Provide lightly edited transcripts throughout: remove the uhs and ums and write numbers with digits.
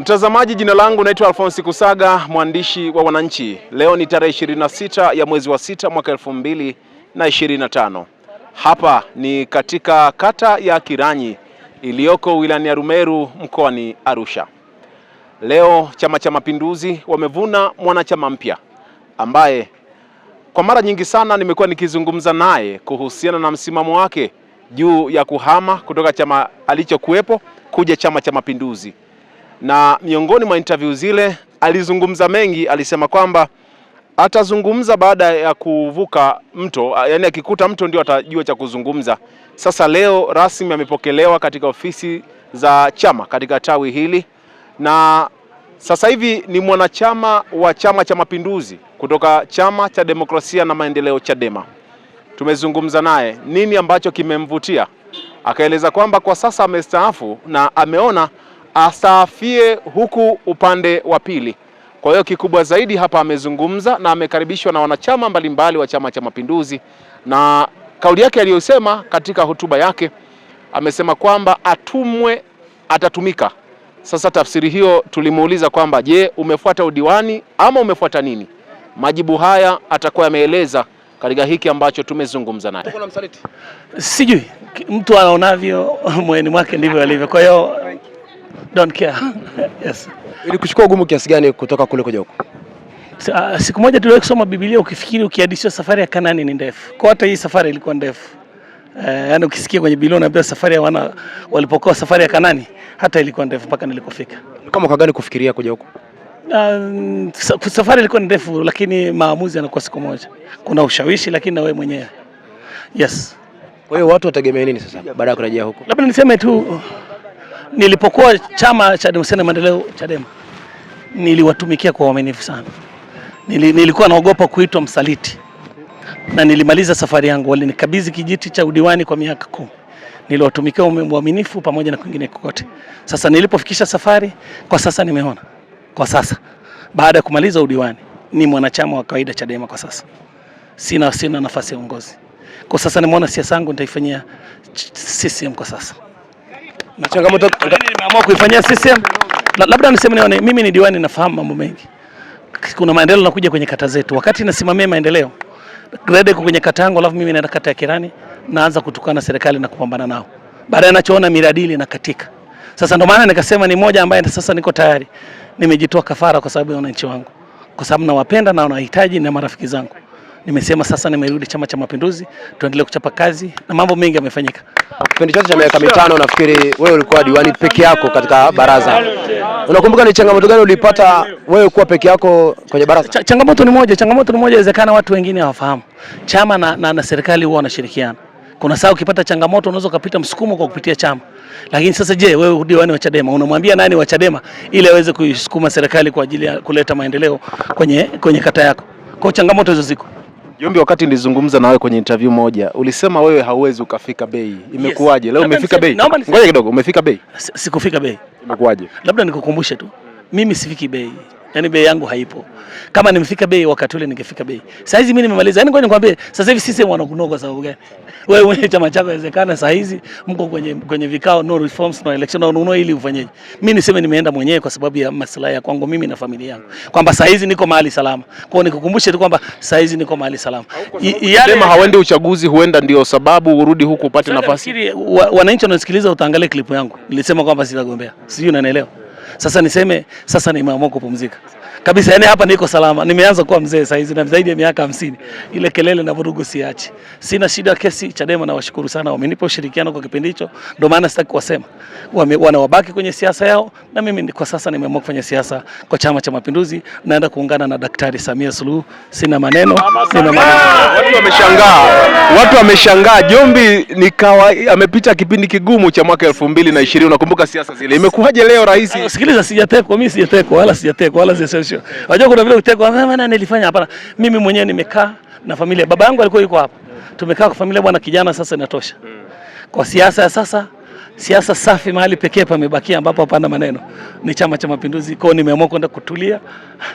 Mtazamaji, jina langu naitwa Alphonse Kusaga, mwandishi wa Wananchi. Leo ni tarehe 26 ya mwezi wa 6 mwaka 2025. Hapa ni katika kata ya Kiranyi iliyoko wilayani Arumeru mkoani Arusha. Leo Chama cha Mapinduzi wamevuna mwanachama mpya ambaye kwa mara nyingi sana nimekuwa nikizungumza naye kuhusiana na msimamo wake juu ya kuhama kutoka chama alichokuwepo kuja Chama cha Mapinduzi. Na miongoni mwa interview zile alizungumza mengi. Alisema kwamba atazungumza baada ya kuvuka mto, yani akikuta mto ndio atajua cha kuzungumza. Sasa leo rasmi amepokelewa katika ofisi za chama katika tawi hili, na sasa hivi ni mwanachama wa Chama cha Mapinduzi kutoka Chama cha Demokrasia na Maendeleo, Chadema. Tumezungumza naye nini ambacho kimemvutia. Akaeleza kwamba kwa sasa amestaafu na ameona astaafie huku upande wa pili. Kwa hiyo kikubwa zaidi hapa amezungumza na amekaribishwa na wanachama mbalimbali wa Chama cha Mapinduzi, na kauli yake aliyosema katika hotuba yake amesema kwamba atumwe atatumika. Sasa tafsiri hiyo tulimuuliza kwamba je, umefuata udiwani ama umefuata nini? Majibu haya atakuwa ameeleza katika hiki ambacho tumezungumza naye. Sijui mtu anaonavyo moyoni mwake ndivyo alivyo. Kwa hiyo don't care. Yes. Ili kuchukua ugumu kiasi gani kutoka kule kuja huko? Siku moja tuliwahi kusoma Biblia, ukifikiri ukihadithia safari ya Kanani ni ndefu. Kwa hata hii safari ilikuwa ndefu. Yaani ukisikia kwenye Biblia unaambiwa safari ya wana walipokuwa safari ya Kanani hata ilikuwa ndefu mpaka nilikofika. Kama mwaka gani kufikiria kuja huko? Safari ilikuwa ndefu lakini maamuzi yanakuwa siku moja. Kuna ushawishi lakini na wewe mwenyewe. Yes. Kwa hiyo watu wategemea nini sasa baada ya kurejea huko? Labda niseme tu nilipokuwa Chama cha Demokrasia na Maendeleo, Chadema, niliwatumikia kwa uaminifu sana. Nilikuwa naogopa kuitwa msaliti. Na nilimaliza safari yangu, walinikabidhi kijiti cha udiwani kwa miaka 10. Niliwatumikia uaminifu pamoja na kwingine kokote. Sasa nilipofikisha safari, kwa sasa nimeona. Kwa sasa baada ya kumaliza udiwani ni mwanachama wa kawaida Chadema kwa sasa. Sina nafasi ya uongozi. Kwa sasa nimeona siasa yangu nitaifanyia CCM kwa sasa. Na changamoto nimeamua kuifanyia CCM. Labda niseme mimi ni diwani, nafahamu mambo mengi. Kuna maendeleo yanakuja kwenye kata zetu. Wakati nasimamia maendeleo, grade kwenye kata yangu, alafu mimi naenda kata ya Kirani, naanza kutukana serikali na kupambana nao. Baadaye nachoona miradili na katika. Sasa ndio maana nikasema ni moja ambaye sasa niko tayari. Nimejitoa kafara kwa sababu ya wananchi wangu. Kwa sababu nawapenda na wanahitaji na marafiki zangu. Nimesema sasa nimerudi Chama cha Mapinduzi, tuendelee kuchapa kazi na mambo mengi yamefanyika. Kipindi chote cha miaka 5 nafikiri wewe ulikuwa diwani peke yako katika baraza. Unakumbuka ni changamoto gani ulipata wewe kuwa peke yako kwenye baraza? Changamoto ni moja, inawezekana watu wengine hawafahamu. Chama na serikali huwa wanashirikiana. Kuna saa ukipata changamoto unaweza kupita msukumo kwa kupitia chama. Lakini sasa je, wewe diwani wa Chadema unamwambia nani wa Chadema ili aweze kuisukuma serikali kwa ajili ya kuleta maendeleo kwenye kata yako? Kwa changamoto hizo ziko. Jombi, wakati nilizungumza na wewe kwenye interview moja, ulisema wewe hauwezi ukafika bei. Imekuwaje? Leo umefika bei? Ngoja kidogo, umefika bei? Sikufika bei. Imekuwaje? Labda nikukumbushe tu. Mimi sifiki bei. Yaani bei yangu haipo. Kama nimefika bei wakati ule ningefika bei. Sasa hizi mimi nimemaliza. Yaani ngoja nikwambie, sasa hivi sisi wanakunoga sababu gani? Wewe mwenye chama chako inawezekana saa hizi mko kwenye vikao no reforms no election na unaona ili ufanyeje. Mimi niseme nimeenda mwenyewe kwa sababu ya maslahi ya kwangu mimi na familia yangu. Kwamba saa hizi niko mahali salama. Kwa hiyo nikukumbushe tu kwamba saa hizi niko mahali salama. Sema hawendi uchaguzi, huenda ndio sababu urudi huku upate nafasi. Wananchi wanasikiliza, utaangalia klipu yangu. Nilisema kwamba sitagombea. Sijui unanielewa. Sasa niseme sasa nimeamua kupumzika kabisa. Yani hapa niko salama. Nimeanza kuwa mzee sasa hizi na zaidi ya miaka 50. Ile kelele na vurugu siachi. Sina shida kesi. Chadema na washukuru sana, wamenipa ushirikiano kwa kipindi hicho. Ndio maana sitaki kuwasema. Wanawabaki kwenye siasa yao, na mimi kwa sasa nimeamua kufanya siasa kwa Chama cha Mapinduzi. Naenda kuungana na Daktari Samia Suluhu. Sina maneno. Watu wameshangaa. Jombi amepita kipindi kigumu cha mwaka 2020. Unakumbuka siasa zile. Imekuwaje leo rais? Sikiliza, sijatekwa, mimi sijatekwa wala sio. Wajua kuna vile utekwa, maana nilifanya hapana. Mimi mwenyewe nimekaa na familia. Baba yangu alikuwa yuko hapa. Tumekaa kwa familia, bwana kijana, sasa inatosha. Kwa siasa ya sasa, siasa safi mahali pekee pamebakia ambapo hapana maneno ni Chama cha Mapinduzi. Kwa hiyo nimeamua kwenda kutulia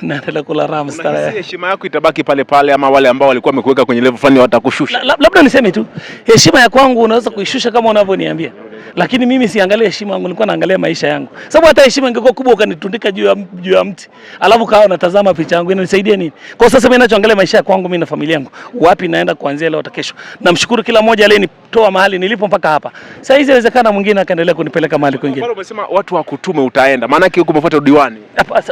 na naendelea kula raha mstari. Unahisi heshima yako itabaki pale pale ama wale ambao walikuwa wamekuweka kwenye level fulani watakushusha? Labda niseme tu, heshima ya kwangu unaweza kuishusha kama unavyoniambia. Lakini mimi siangalia heshima yangu, nilikuwa naangalia maisha yangu. Sababu hata heshima ingekuwa kubwa ukanitundika juu ya mti, alafu kawa natazama picha yangu, inanisaidia nini? Kwa sasa mimi ninachoangalia maisha ya kwangu mimi na familia yangu. Wapi naenda kuanzia leo hata kesho. Namshukuru kila mmoja aliyenitoa mahali nilipo mpaka hapa. Sasa hizi inawezekana mwingine akaendelea kunipeleka mahali kwingine. Bado umesema watu wakutume utaenda. Maana yake huko umefuata udiwani.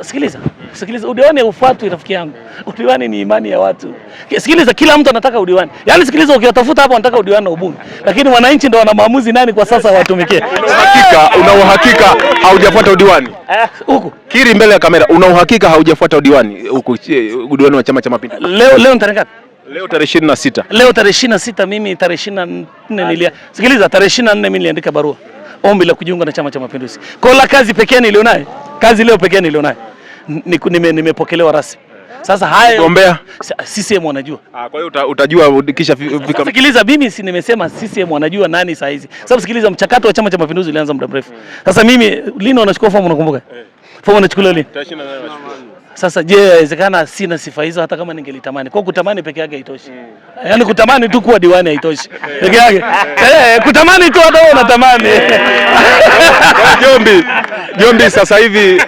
Sikiliza. Udiwani ufuatwi rafiki yangu. Udiwani ni imani ya watu. Sikiliza, kila mtu anataka udiwani. Yaani sikiliza, ukiwatafuta hapo wanataka udiwani na ubunge. Lakini wananchi ndio wana maamuzi nani kwa sasa watumikie. Una uhakika haujafuata udiwani? Huko. Kiri mbele ya kamera, una uhakika haujafuata udiwani huko, udiwani wa Chama cha Mapinduzi? Leo ni tarehe ngapi? Leo tarehe 26. Leo tarehe 26, mimi tarehe 24 sikiliza, tarehe 24 mimi niliandika barua ombi la kujiunga na Chama cha Mapinduzi. Kwa la kazi pekee nilionayo, kazi leo pekee nilionayo nimepokelewa rasmi. Sasa haya gombea CCM wanajua. Kwa hiyo utajua kisha fika. Sikiliza, mimi si nimesema CCM wanajua nani saa hizi. Sababu sikiliza, mchakato wa Chama cha Mapinduzi ulianza muda mrefu. Sasa mimi lini unachukua fomu, unakumbuka? Fomu unachukulia lini? Sasa je, inawezekana sina sifa hizo hata kama ningelitamani? Kwa kutamani peke yake haitoshi. Yaani kutamani tu kuwa diwani haitoshi. Peke yake. Kutamani tu hata wewe unatamani. Jombi sasa hivi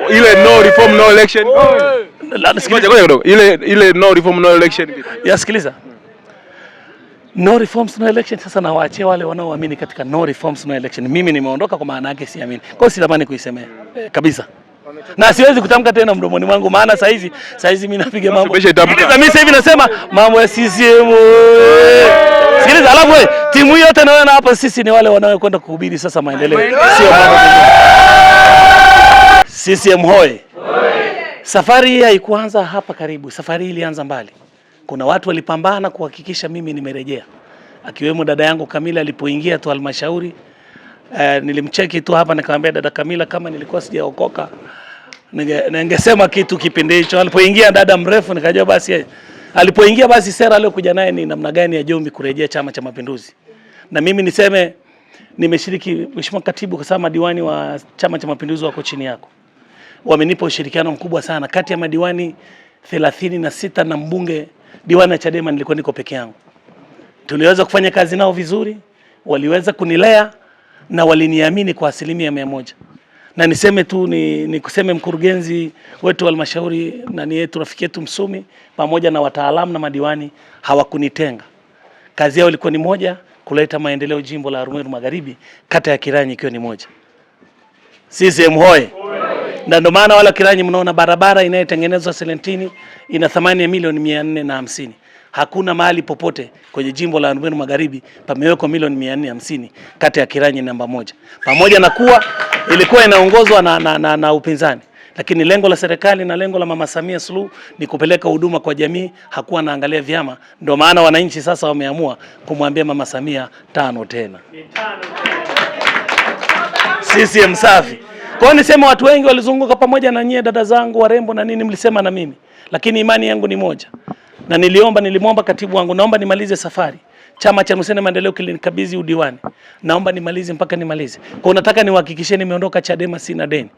ile no reform no election. Ile no reform no election. Sikiliza. No reforms no election, sasa nawaachia wale wanaoamini katika no reforms no election. Mimi nimeondoka kwa maana yake siamini. Kwa hiyo sitamani kuisemea kabisa. Na siwezi kutamka tena mdomoni mwangu, maana saa hizi mimi napiga mambo. Mimi sasa hivi nasema mambo ya CCM. Sikiliza, alafu wewe timu hiyo yote naona hapa sisi ni wale wanaokwenda kuhubiri sasa maendeleo. Sio mambo mengine. CCM hoye. Safari hii haikuanza hapa karibu. Safari hii ilianza mbali. Kuna watu walipambana kuhakikisha mimi nimerejea. Akiwemo dada yangu Kamila alipoingia tu halmashauri. Nilimcheki tu hapa nikamwambia, dada Kamila, kama nilikuwa sijaokoka ningesema kitu kipindi hicho. Alipoingia dada mrefu nikajua basi alipoingia basi sera leo kuja naye ni namna gani ya Jombi kurejea Chama cha Mapinduzi. Na mimi niseme nimeshiriki, Mheshimiwa Katibu, kwa sababu madiwani wa Chama cha Mapinduzi wako chini yako. Wamenipa ushirikiano mkubwa sana. Kati ya madiwani 36 na mbunge diwani wa Chadema nilikuwa niko peke yangu. Tuliweza kufanya kazi nao vizuri, waliweza kunilea na waliniamini kwa 100%. Na niseme tu ni kuseme mkurugenzi wetu wa halmashauri na ni yetu rafiki yetu Msumi pamoja na wataalamu na madiwani hawakunitenga. Kazi yao ilikuwa ni moja, kuleta maendeleo jimbo la Arumeru Magharibi, kata ya Kiranyi ikiwa ni moja. CCM hoye. Na ndio maana wala Kiranyi mnaona barabara inayotengenezwa Selentini ina thamani ya milioni 450. Hakuna mahali popote kwenye jimbo la Arumeru Magharibi pamewekwa milioni 450 kata ya Kiranyi namba 1. Pamoja na kuwa ilikuwa inaongozwa na upinzani. Lakini lengo la serikali na lengo la Mama Samia Suluhu ni kupeleka huduma kwa jamii, hakuwa naangalia vyama. Ndio maana wananchi sasa wameamua kumwambia Mama Samia 5 tena. CCM safi. Kwa hiyo nisema watu wengi walizunguka pamoja na nyie dada zangu warembo na nini, mlisema na mimi. Lakini imani yangu ni moja. Na nilimwomba katibu wangu, naomba nimalize safari. Chama cha Musene Maendeleo kilinikabidhi udiwani. Naomba nimalize mpaka nimalize. Kwa nataka niwahakikishie nimeondoka Chadema sina deni.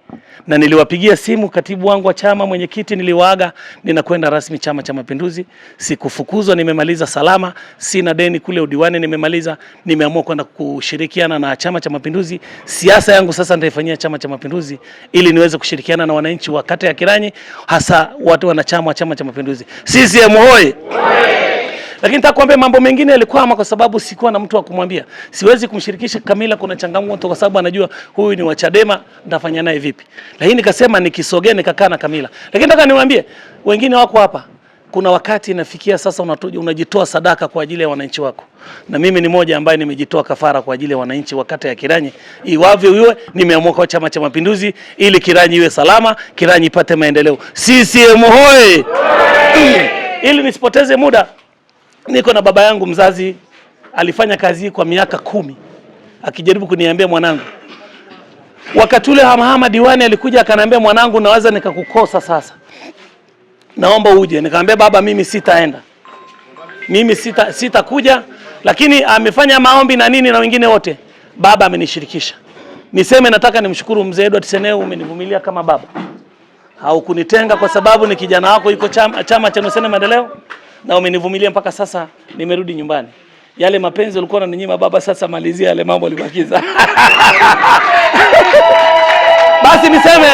Na niliwapigia simu katibu wangu wa chama, mwenyekiti, niliwaaga ninakwenda rasmi Chama cha Mapinduzi. Sikufukuzwa, nimemaliza salama, sina deni kule udiwani nimemaliza, nimeamua kwenda kushirikiana na Chama cha Mapinduzi. Siasa yangu sasa nitaifanyia Chama cha Mapinduzi ili niweze kushirikiana na wananchi wa kata ya Kiranyi, hasa watu wanachama wa Chama cha Mapinduzi. CCM hoye. Lakini nitakwambia mambo mengine yalikwama kwa sababu sikuwa na mtu wa kumwambia. Siwezi kumshirikisha Kamila, kuna changamoto kwa sababu anajua huyu ni wa Chadema, nitafanya naye vipi. Lakini nikasema nikisogea nikakaa na Kamila. Lakini nataka niwaambie wengine wako hapa, kuna wakati inafikia sasa unajitoa sadaka kwa ajili ya wananchi wako. Na mimi ni moja ambaye nimejitoa kafara kwa ajili ya wananchi wa kata ya Kiranyi. Iwavyo iwe, nimeamua kwa Chama cha Mapinduzi ili Kiranyi iwe salama, Kiranyi ipate maendeleo. CCM hoye. Ili nisipoteze muda, niko na baba yangu mzazi, alifanya kazi hii kwa miaka 10. Akijaribu kuniambia, mwanangu, wakati ule hamahama diwani alikuja akaniambia, mwanangu, nawaza nikakukosa sasa, naomba uje. Nikamwambia, baba, mimi sitaenda, mimi sitakuja. Lakini amefanya maombi na nini na wengine wote, baba amenishirikisha. Niseme nataka nimshukuru mzee Edward Seneu, umenivumilia kama baba. Haukunitenga kwa sababu ni kijana wako yuko chama cha Musene Maendeleo, na umenivumilia mpaka sasa nimerudi nyumbani. yale mapenzi ulikuwa unaninyima baba, sasa malizia yale mambo ulibakiza. Basi niseme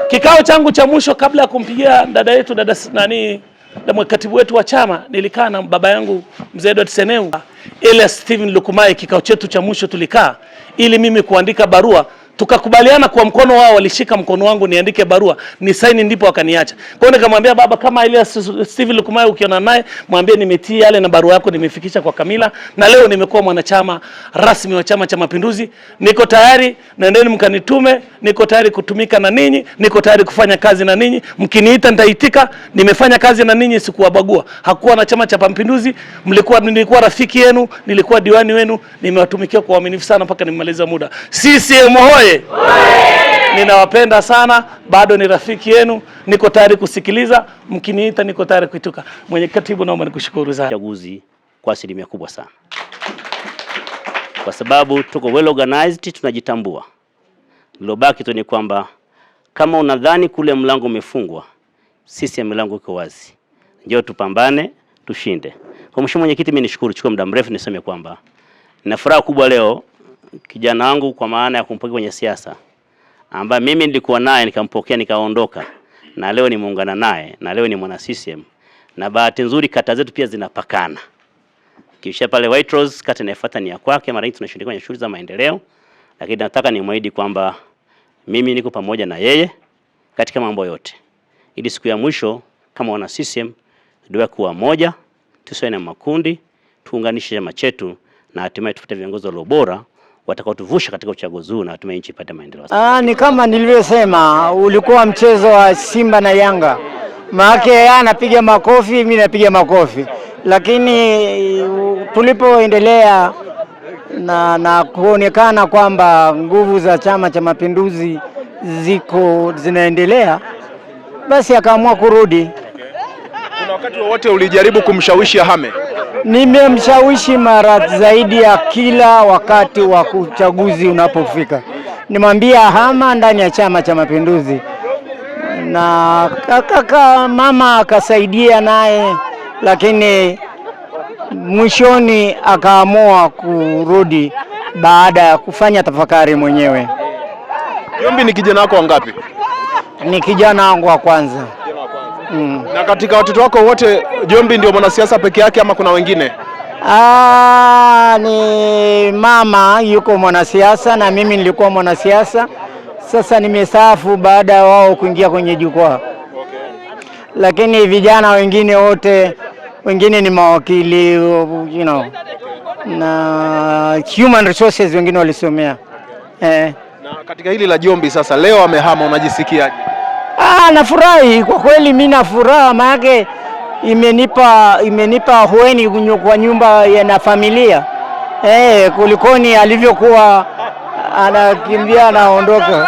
kikao changu cha mwisho kabla ya kumpigia dada yetu na katibu wetu wa chama, nilikaa na baba yangu mzee Edward Seneu, Elias Steven Lukumai. Kikao chetu cha mwisho tulikaa ili mimi kuandika barua, tukakubaliana kwa mkono wao, walishika mkono wangu niandike barua, ni saini, ndipo wakaniacha. Kwa hiyo nikamwambia baba, kama Elias Steven Lukumai ukiona naye mwambie nimetii yale na barua yako nimefikisha kwa Kamila, na leo nimekuwa mwanachama rasmi wa Chama cha Mapinduzi. Niko tayari, nendeni mkanitume, niko tayari kutumika na ninyi, niko tayari kufanya kazi na ninyi. Mkiniita nitaitika. Nimefanya kazi na ninyi, sikuwabagua. Hakuwa na Chama cha Mapinduzi, nilikuwa rafiki yenu, nilikuwa diwani wenu, nimewatumikia kwa uaminifu sana mpaka nimemaliza muda. CCM hoye! Ninawapenda sana, bado ni rafiki yenu, niko tayari kusikiliza, mkiniita niko tayari kuituka. Mwenyekatibu, naomba nikushukuru sana. Uchaguzi kwa asilimia kubwa sana, kwa sababu tuko well organized, tunajitambua. Lilobaki tu ni kwamba kama unadhani kule mlango umefungwa, sisi mlango uko wazi. Njoo tupambane, tushinde. Kwa mheshimiwa mwenyekiti, mimi nishukuru, chukua muda mrefu niseme kwamba nina furaha kubwa leo kijana wangu, kwa maana ya kumpokea kwenye siasa, ambaye mimi nilikuwa naye nikampokea nikaondoka, na leo nimeungana naye, na leo ni mwana CCM, na bahati nzuri kata zetu pia zinapakana. Kisha pale White Rose kata inayofuata ni ya kwake, mara nyingi tunashiriki kwenye shughuli za maendeleo, lakini nataka nimwahidi kwamba mimi niko pamoja na yeye katika mambo yote, ili siku ya mwisho kama wana CCM ndio kuwa moja, tusiwe na makundi, tuunganishe chama chetu na hatimaye tupate viongozi walio bora watakaotuvusha katika uchaguzi huu na hatimaye nchi ipate maendeleo. Ni kama nilivyosema, ulikuwa mchezo wa Simba na Yanga. Maana yeye anapiga makofi, mimi napiga makofi. Lakini tulipoendelea na kuonekana kwamba nguvu za Chama cha Mapinduzi zinaendelea, basi akaamua kurudi. Kuna wakati wowote ulijaribu kumshawishi ahame? Nimemshawishi mara zaidi ya kila wakati wa uchaguzi unapofika. Nimwambia hama ndani ya Chama cha Mapinduzi, na kaka mama akasaidia naye, lakini mwishoni akaamua kurudi baada ya kufanya tafakari mwenyewe. Jombi ni kijana wako wangapi? Ni kijana wangu wa kwanza. Na katika watoto wako wote Jombi ndio mwanasiasa peke yake ama kuna wengine? Ni mama yuko mwanasiasa na mimi nilikuwa mwanasiasa. Sasa nimestaafu baada ya wao kuingia kwenye jukwaa. Lakini vijana wengine wote, wengine ni mawakili, na human resources, wengine walisomea. Na katika hili la Jombi sasa leo amehama, unajisikiaje? Nafurahi kwa kweli, mimi na furaha, maana imenipa hueni kwa nyumba na familia. Kulikoni alivyokuwa anakimbia anaondoka.